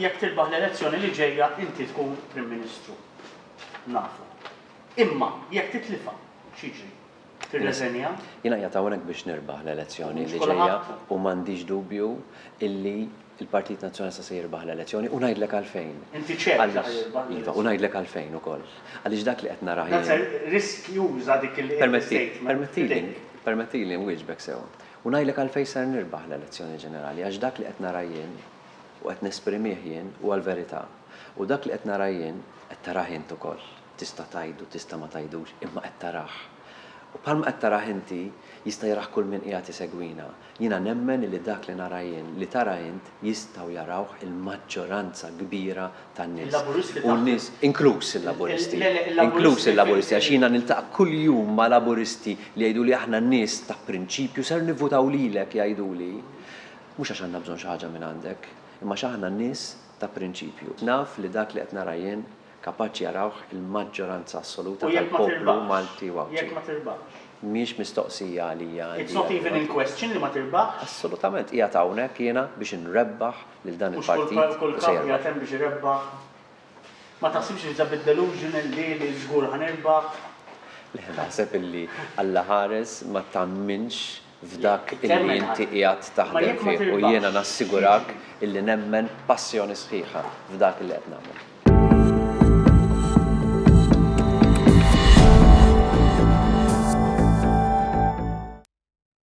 jekk tirbaħ l-elezzjoni li ġejja inti tkun Prim Ministru. Nafu. Imma jekk titlifa, x'jiġri? Tirreżenja? Jiena jagħtawnek biex nirbaħ l-elezzjoni li ġejja u m'għandix dubju illi il-Partit Nazzjonalista se jirbaħ l-elezzjoni u ngħidlek għalfejn. Inti ċert Iva, u ngħidlek għalfejn ukoll. Għaliex dak li qed nara riskjuża dik Permettili nwieġbek sew. U ngħidlek għalfejn ser nirbaħ l-elezzjoni ġenerali għax dak li qed nara jien u qed nesprimih jien huwa l-verità. U dak li qed nara jien qed tarah int ukoll. Tista' tgħidu, tista' ma tgħidux, imma qed tarah. U bħalma qed tarah inti jista' jaraħ kull min qiegħed isegwina. Jiena nemmen li dak li nara jien li tara int jistgħu jarawh il-maġġoranza kbira tan-nies. U n-nies inkluż il-laburisti. Inkluż il-laburisti għax jiena niltaqa' kuljum ma' laburisti li jgħidu li aħna n-nies ta' prinċipju ser nivvutaw lilek jgħiduli. Mhux għax għandna bżonn xi ħaġa minn għandek, imma x'aħna n-nies ta' prinċipju. Naf li dak li qed nara jien kapaċi jarawh il-maġġoranza assoluta tal-poplu Malti u jekk ma tirbaħx. Mhix mistoqsija għalija. It's not even in question li ma tirbaħx. Assolutament, qiegħed hawnhekk jiena biex inrebbaħ lil dan il-partit. Kull kap jagħtem biex irebbaħ. Ma taħsibx li żabbit delusion li żgur ħanirbaħ. Naħseb illi Alla ħares ma tamminx f'dak illi inti qiegħed taħdem fih u jiena nassigurak illi nemmen passjoni sħiħa f'dak illi qed nagħmel.